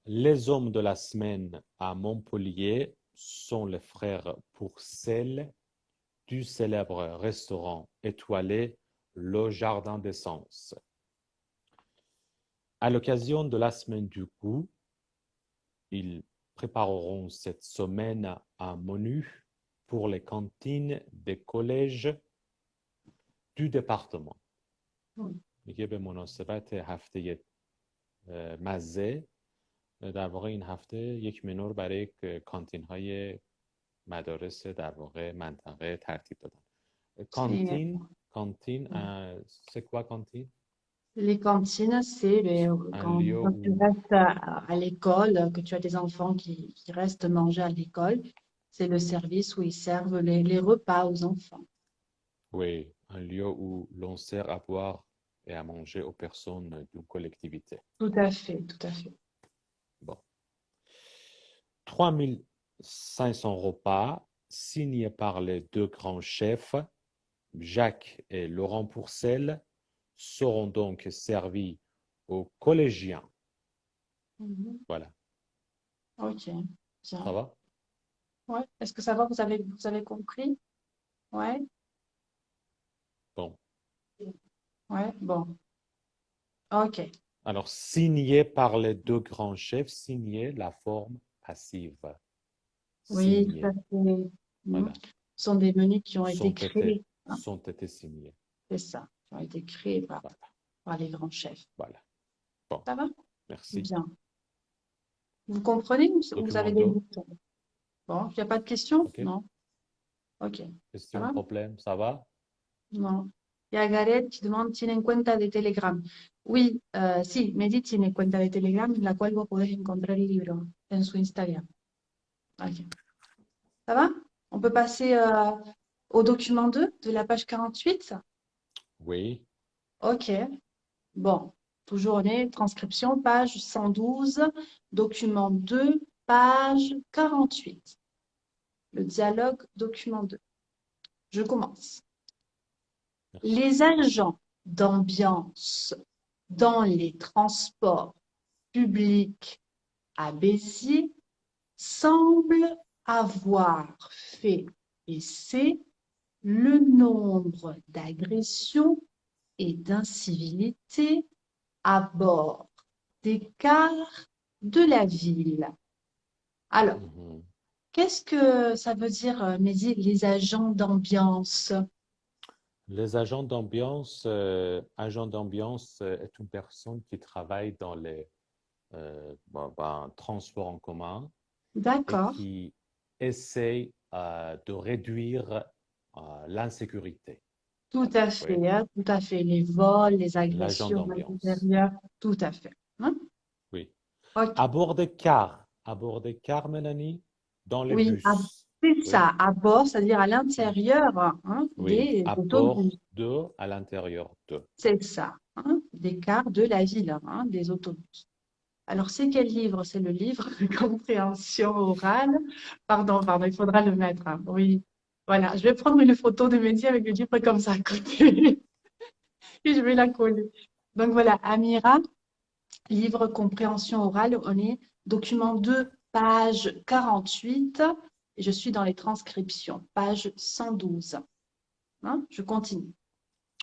les hommes de la semaine à Montpellier sont les frères Pourcel du célèbre restaurant étoilé Le Jardin d'Essence. À l'occasion de la semaine du goût, ils prépareront cette semaine un menu pour les cantines des collèges du département. میگه به مناسبت هفته مزه در واقع این هفته یک منو رو برای کانتین های مدارس در واقع منطقه ترتیب دادن. C'est- کانتین c'est quoi cantine? Les cantines, c'est Un lieu quand tu où, restes à l'école, que tu as des enfants qui restent manger à l'école, c'est le service où ils servent les repas aux enfants. oui, un lieu où l'on sert à boire et à manger aux personnes d'une collectivité. Tout à fait, tout à fait. Bon. 3500 repas signés par les deux grands chefs, Jacques et Laurent Pourcel, seront donc servis aux collégiens. Mhm. Voilà, Ok, ça bien. va? Ouais. Est-ce que ça va? Vous avez compris? Ouais, Bon. ouais, bon. Ok. Alors, signé par les deux grands chefs, signé la forme passive. Oui, tout à Signé. fait. Mhm. Voilà. Ce sont des menus qui ont été Sont été, créés. Hein, sont été signés. c'est ça, qui ont été créés Voilà, par les grands chefs. voilà. Bon, Ça va? merci. Bien. Vous comprenez ou vous avez Document des 2, doutes? Bon, il n'y a pas de questions? ok? Non? Ok. Ça Question, va? problème, ça va? No. Y a Gareth qui demande, ¿tienen cuenta de Telegram? Oui, sí, Mehdi tiene cuenta de Telegram en la cual vos podés encontrar el libro en su Instagram. Ok. Ça va? On peut passer au document 2 de la page 48. Oui, Ok. Bon, toujours on est transcription, page 112, document 2, page 48. Le dialogue, document 2. Je commence. merci. Les agents d'ambiance dans les transports publics à Béziers semblent avoir fait baisser le nombre d'agressions et d'incivilités à bord des cars de la ville. Alors, Mhm. qu'est-ce que ça veut dire, Mehdi, les agents d'ambiance? Les agents d'ambiance est une personne qui travaille dans les transports en commun et D'accord, qui essaye de réduire l'insécurité. tout à Oui, fait, hein, tout à fait. Les vols, les l'agent agressions à d'ambiance. l'intérieur, tout à fait. Hein. Oui. Ok, À bord des cars, Mélanie, dans les oui, bus. c'est Oui, ça, à bord, c'est-à-dire à l'intérieur hein, oui, des à autobus. bord de, à l'intérieur de. C'est ça, hein, des cars de la ville, hein, des autobus. Alors, c'est quel livre? C'est le livre de compréhension orale. Pardon, il faudra le mettre. Hein. Oui, voilà. Je vais prendre une photo de Mehdi avec le livre comme ça à côté et je vais la coller. Donc voilà, Amira, livre compréhension orale, on est document 2, page 48, et je suis dans les transcriptions, page 112. Hein, je continue.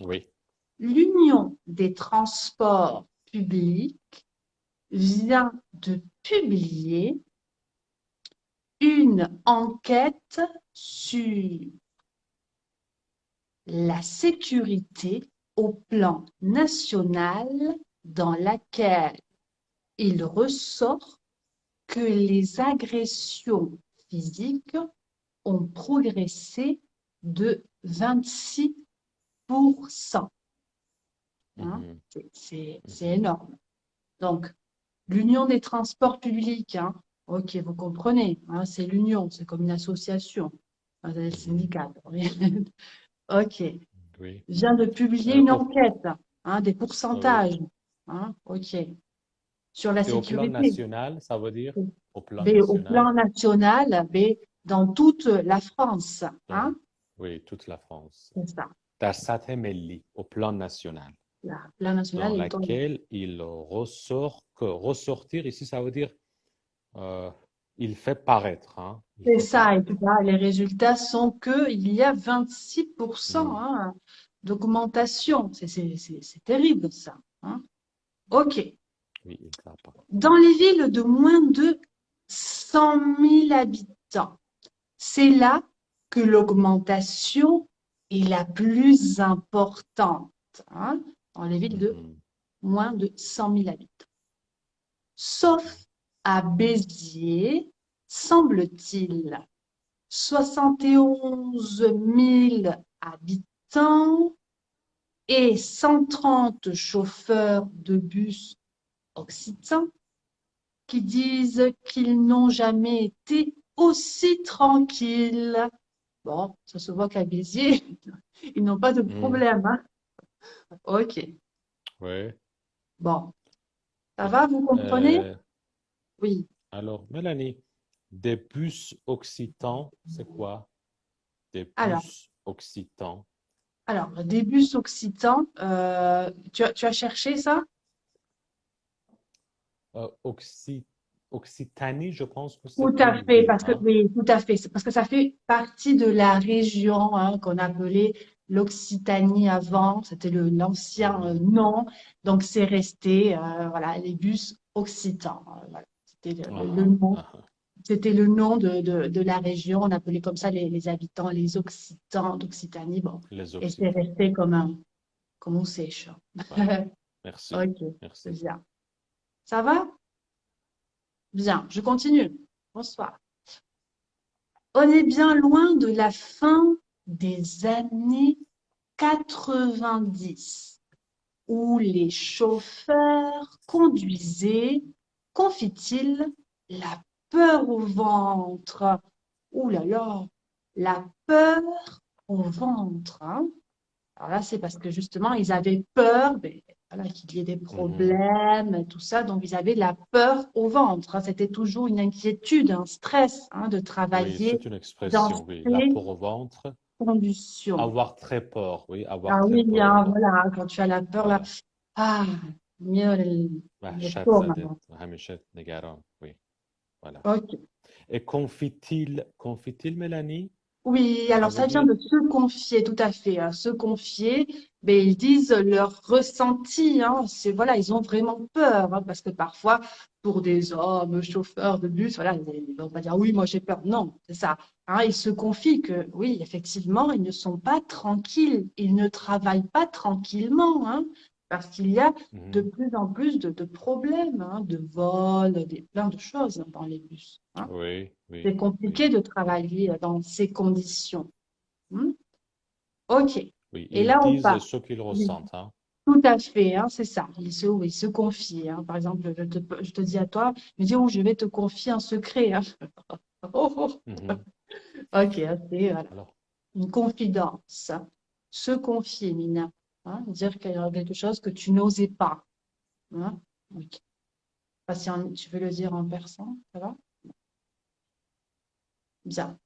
Oui. L'Union des transports publics vient de publier une enquête sur la sécurité au plan national dans laquelle il ressort que les agressions physiques ont progressé de 26%. Hein? Mhm, C'est mhm, énorme. Donc, l'Union des transports publics, hein, ok, vous comprenez, hein, c'est l'union, c'est comme une association, hein, c'est le mhm, syndicat. Ok, oui. vient de publier une Au, enquête, hein, des oui. pourcentages, hein, ok, sur la Et au plan sécurité. national, ça veut dire au plan Mais au national, plan national, mais dans toute la France, dans, hein, oui, toute la France. c'est ça. Tassatemelli, au plan national, Le plan national dans est dans. laquelle il ressort que ressortir ici, ça veut dire euh, il fait paraître, hein, il C'est fait ça, et paraître. puis là, les résultats sont qu'il y a 26% Mhm, hein, d'augmentation. C'est terrible ça. Hein. OK. oui, il va pas. Dans les villes de moins de 100 000 habitants, c'est là que l'augmentation est la plus importante. Hein, dans les villes de Mhm, moins de 100 000 habitants. Sauf à Béziers, semble-t-il. 71 000 habitants et 130 chauffeurs de bus occitans qui disent qu'ils n'ont jamais été aussi tranquilles. Bon, ça se voit qu'à Béziers, ils n'ont pas de mhm, problème. Hein. Ok. oui, Bon, ça oui. va, vous comprenez? Euh, Oui. alors, Mélanie, des bus occitans, c'est quoi? Des Alors, bus occitans. des bus occitans, tu as cherché ça? Euh, Occi- Occitanie, je pense que Tout c'est à une fait, ville, parce que hein? oui, tout à fait, c'est parce que ça fait partie de la région hein, qu'on appelait l'Occitanie avant, c'était l'ancien Mhm. nom, donc c'est resté voilà les bus occitans. Voilà. C'était le Ah, nom, ah, ah. c'était le nom de la région, on appelait comme ça les habitants, les Occitans d'Occitanie, bon, Les et c'est Occitans. resté comme on sèche. Voilà. Merci. Ok, Merci. bien. Ça va? Bien, je continue. Bonsoir. On est bien loin de la fin des années 90, où les chauffeurs conduisaient, confient-il, la peur au ventre. Ouh là là, la peur au ventre. Hein. Alors là, c'est parce que justement, ils avaient peur voilà, qu'il y ait des Mhm. problèmes, tout ça. Donc, ils avaient la peur au ventre. Hein. C'était toujours une inquiétude, un stress de Oui, travailler c'est une dans expression, oui. La ces peur au ventre. conditions. Avoir très peur, oui, avoir Ah très oui, bien, peur. voilà, quand tu as la peur, là, Voilà. ah, mieux le وحشات corps زادت maintenant. وهمشت نگران. Oui, voilà. Ok. Et confie-t-il, Mélanie? Oui, Ça alors veut ça vient dire, de se confier, tout à fait. Hein, se confier, mais ils disent leur ressenti. Hein, c'est voilà, ils ont vraiment peur hein, parce que parfois, pour des hommes chauffeurs de bus, voilà, ils vont pas dire oui, moi j'ai peur. Non, c'est ça. Hein, ils se confient que oui, effectivement, ils ne sont pas tranquilles, ils ne travaillent pas tranquillement, hein, parce qu'il y a de mhm, plus en plus de problèmes, hein, de vols, plein de choses dans les bus. Hein. oui, C'est oui, oui, compliqué de travailler dans ces conditions. Hmm. OK. oui. Et Ils là, on disent part. ce qu'ils Oui, ressentent, hein. tout à fait, hein, c'est ça. Oui, se confie. Hein. Par exemple, je te dis à toi, je me dis, oh, je vais te confier un secret. Hein. Oh, oh. Mhm. OK, hein, c'est voilà, Alors, une confidence. Se confier, Mina. Hein, dire qu'il y a quelque chose que tu n'osais pas. Hein. OK. Pas si tu veux le dire en persan, ça va? Bien.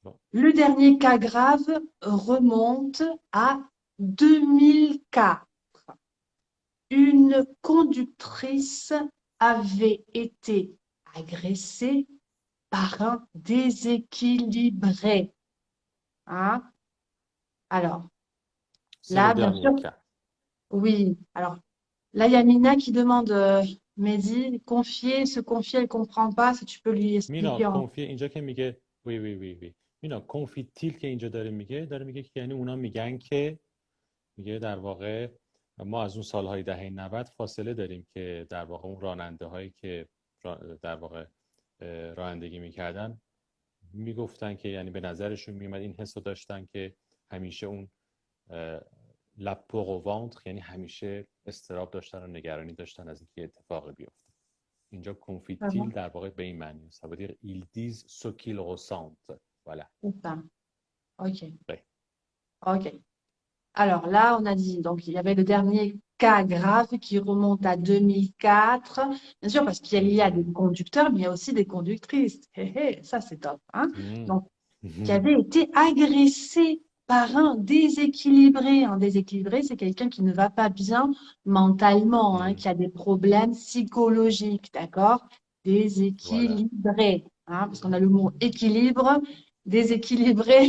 bon. Le dernier cas grave remonte à 2004. une conductrice avait été agressée par un déséquilibré. Hein? Alors, C'est le là, bien dernier sûr, cas. oui. Alors, là, il y a Mina qui demande, Mehdi, se confier, elle comprend pas, si tu peux lui مینا expliquer en... کنفی اینجا که میگه وی وی وی وی مینا کنفیتیل که اینجا داره میگه که یعنی اونا میگن که میگه در واقع ما از اون سالهای دهه 90 فاصله داریم که در واقع اون راننده هایی که در واقع رانندگی میکردن میگفتن که یعنی به نظرشون میومد این حس رو داشتن که همیشه اون لپو و وانتر یعنی همیشه استراب داشتن و نگرانی داشتن از اینکه اتفاقی بیفته. اینجا Ça va? کنفیتیل در واقع به این معنی است. Ça veut dire ils disent ce qu'ils ressentent. Voilà. C'est ça. Ok. Ouais. Ok. Alors là, on a dit, donc il y avait le dernier cas grave qui remonte à 2004, bien sûr, parce qu'il y a des Mhm. conducteurs, mais il y a aussi des conductrices. Ça, c'est top, hein. Mhm. Donc, qui Mhm. avait été agressé par un déséquilibré. Un déséquilibré, c'est quelqu'un qui ne va pas bien mentalement, hein, Mhm. qui a des problèmes psychologiques, d'accord? Voilà. Déséquilibré, hein, parce qu'on a le mot équilibre, déséquilibré,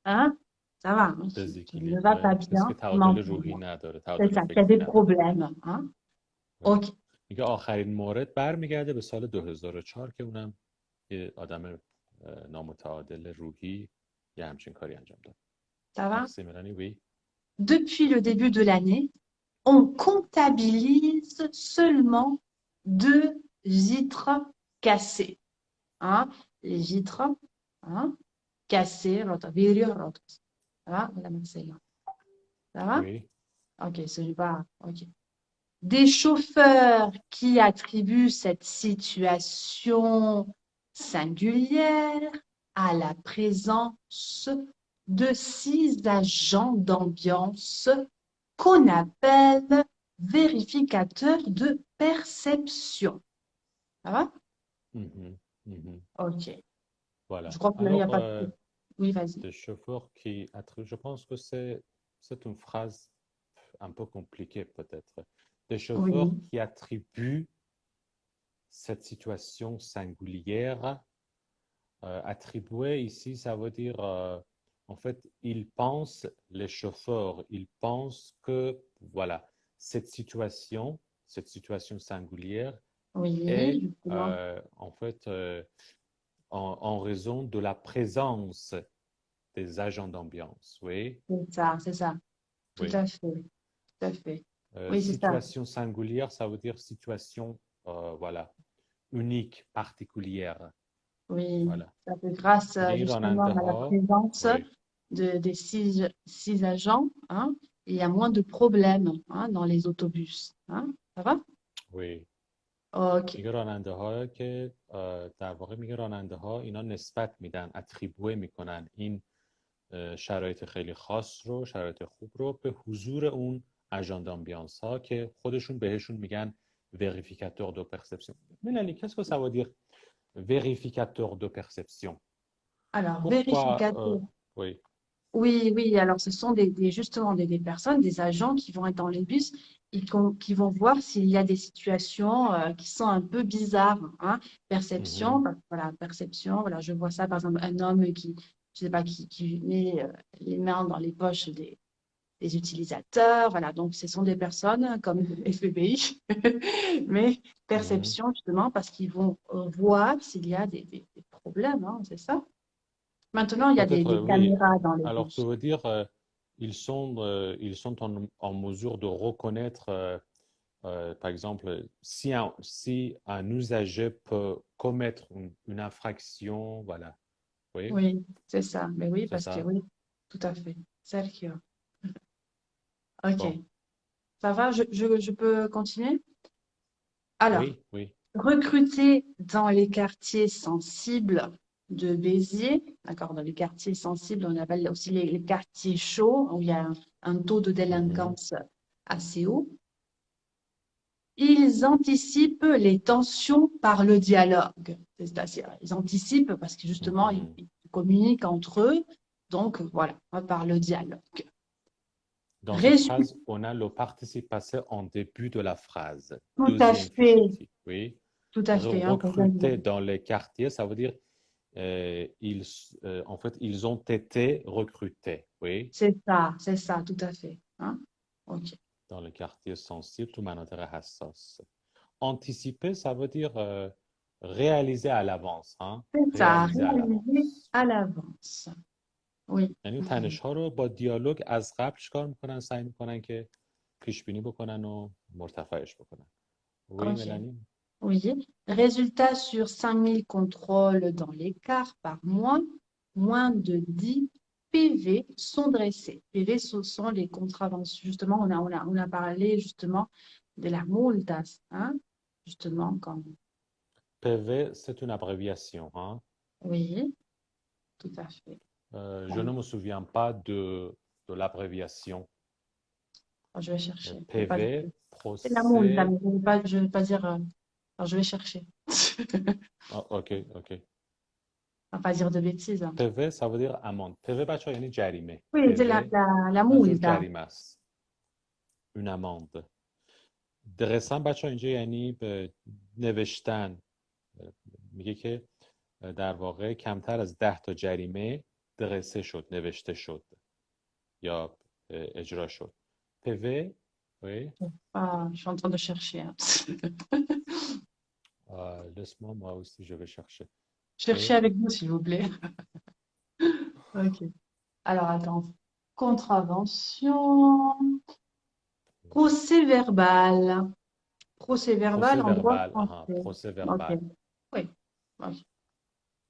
hein? Ça va, hein, qui ne va pas دزیکیلیبره کسی که bien تعادل روحی mentalement. نداره C'est تعادل ça, qui a فکری des نداره. problèmes, hein? وی. Ok, میگه آخرین مورد برمیگرده به سال 2004 که اونم یه آدم نامتعادل روحی یه همچین کاری انجام داد. ça va? مرسی ملانی وی. Depuis le début de l'année, on comptabilise seulement 2 vitres cassées. Hein? Les vitres, hein, cassées. Ça va, Madame Marcella? Ça va? وی. Ok, c'est pas. Ok. Des chauffeurs qui attribuent cette situation singulière à la présence de 6 agents d'ambiance qu'on appelle vérificateurs de perception. Ça va? Mhm. Mhm. Ok. Je Voilà. crois que là, il n'y a Alors, pas de... Oui, vas-y. des chauffeurs qui attribuent, je pense que c'est une phrase un peu compliquée peut-être. Des chauffeurs Oui, qui attribuent cette situation singulière. Attribuer ici, ça veut dire, en fait, les chauffeurs, ils pensent que, voilà, cette situation singulière oui, est, justement. en fait, en raison de la présence des agents d'ambiance. Oui, C'est ça, c'est ça. Tout oui. à fait, tout à fait. Oui, c'est ça. Situation singulière, ça veut dire situation, voilà, unique, particulière. Oui, Voilà. ça fait grâce میگه این justement راننده à la ها. présence Oui, des 6 agents, hein, il y a moins de problèmes, hein, dans les autobus. Hein. Ça va? oui. Ok. میگه راننده ها که در واقع میگه راننده ها اینا نسبت میدن اتریبوه میکنن این شرایط خیلی خاص رو شرایط خوب رو به حضور اون اژان دامبیانس ها که خودشون بهشون میگن vérificateur de perception. Mélanie, qu'est-ce que ça veut dire vérificateur de perception? Alors, Pourquoi vérificateur. oui. Oui, oui, alors ce sont justement des personnes, des agents qui vont être dans les bus et qui vont voir s'il y a des situations qui sont un peu bizarres. Hein. Perception, Mhm, bah, voilà, perception, voilà, je vois ça, par exemple, un homme qui, je sais pas, qui met les mains dans les poches des utilisateurs, voilà, donc ce sont des personnes comme FBI, mais mhm. perception justement parce qu'ils vont voir s'il y a des problèmes, hein, c'est ça? Maintenant, il y a Peut-être des oui. caméras dans les Alors ça bus. veut dire ils sont en mesure de reconnaître par exemple, si un usager peut commettre une infraction, voilà. Oui, Oui, c'est ça. Mais oui, c'est parce que ça. oui, tout à fait. Sergio. OK. Bon, Ça va, je peux continuer? Alors, oui, oui. recruter dans les quartiers sensibles de Béziers, d'accord, dans les quartiers sensibles, on appelle aussi les quartiers chauds, où il y a un taux de Mhm, délinquance assez haut. Ils anticipent les tensions par le dialogue. C'est-à-dire, ils anticipent parce que justement, mhm. ils communiquent entre eux. Donc, voilà, par le dialogue. Dans cette Résultat, phrase, on a le participe passé en début de la phrase. tout à Deuxième fait, figuratif. Oui. tout à fait, hein, pour bien dire. Recruter dans les quartiers, ça veut dire ils, en fait, ils ont été recrutés. Oui. C'est ça, tout à fait. Hein? Ok. Dans le quartier sensible, تو مناطق حساس. Anticiper, ça veut dire réaliser à l'avance. Hein? C'est ça, Réaliser à réalisé l'avance. à l'avance. Oui. یعنی تنش‌ها رو با دیالوگ از قبل چیکار میکنن؟ سعی میکنن که پیش بینی بکنن و مرتفعش بکنن. Oui, Ok. Mélanie? Oui. Résultat sur 5000 contrôles dans l'écart par mois, moins de 10 PV sont dressés. PV, ce sont les contraventions. Justement, on a parlé justement de la multas, hein? Justement, quand. PV, c'est une abréviation. Hein? Oui, tout à fait. Je ne me souviens pas de l'abréviation. Je vais chercher. Je vais pas dire. PV, C'est la multa, procès. mais je vais pas dire. Alors, je vais chercher. Ah, ok, ok. On va pas dire de bêtises, hein. PV, ça veut dire amende. PV بچه یعنی جریمه. Oui, c'est PV la منظور multa. جریمه است. Une amende. درسم بچه اینجا یعنی به نوشتن. میگه که در واقع کمتر از 10 تا جریمه درسه شد، نوشته شد یا اجرا شد. PV, oui. Ah, je suis en train de chercher, hein. Laisse-moi, moi aussi, je vais chercher. Cherchez Oui. avec vous, s'il vous plaît. Ok. Alors, attends. Contravention. Procès verbal. Procès verbal Procès en droit verbal. Ah, français. procès Ok. verbal. Oui. Ok.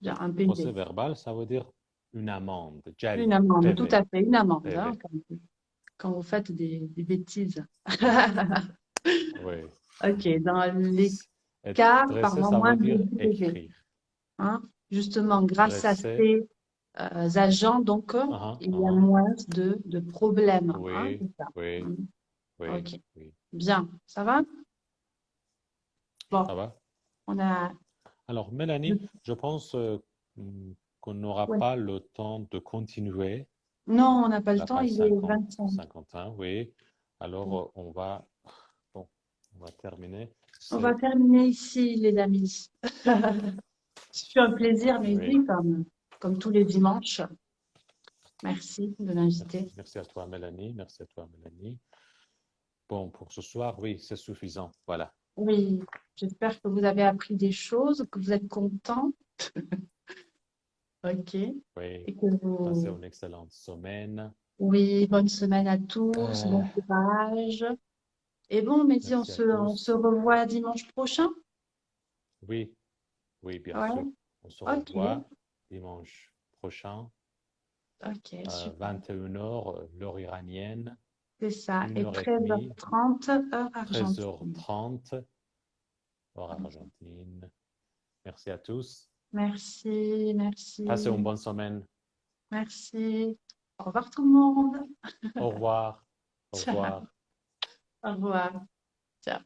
Bien, un Procès PV. verbal, ça veut dire une amende. Une Jarime. amende, tout PV. à fait. Une amende, hein, PV. quand vous faites des bêtises. Oui. Ok. Dans les Et cas par dresser, ça moins veut de dire 10 PV. écrire. Hein. Justement, grâce à Dresser. ces agents, donc, Uh-huh, il y a uh-huh. moins de problèmes. Hein, Oui, c'est ça. oui, Hein. oui, Ok, oui. bien. Ça va? Ça Bon, va? on a. Alors, Mélanie, je pense qu'on n'aura Ouais. pas le temps de continuer Non, on n'a pas le la temps, page il est 50, 25. 51, oui. Alors, bon, on va terminer. On va C'est, terminer ici, les amis. Ce fut un plaisir, mais oui, oui, comme tous les dimanches. Merci de m'inviter. merci à toi, Mélanie. Merci à toi, Mélanie. Bon, pour ce soir, oui, c'est suffisant. Voilà. Oui, j'espère que vous avez appris des choses, que vous êtes contents. Ok. Oui, Et que passez vous. une excellente semaine. Oui, bonne semaine à tous, Euh, bon courage. Et bon, Mehdi, merci à on se tous. revoit dimanche prochain. Oui, oui, bien Ouais, sûr. On se ok, revoit dimanche prochain, ok, super. 21 h, l'heure iranienne, C'est ça. une Et heure et treize heures demie, trente heure treize argentine. heures trente, heure argentine. Merci à tous. Merci, Passez une merci, bonne semaine. merci. Au revoir tout le monde. Au revoir. Au Ciao. revoir. Au revoir. Ciao.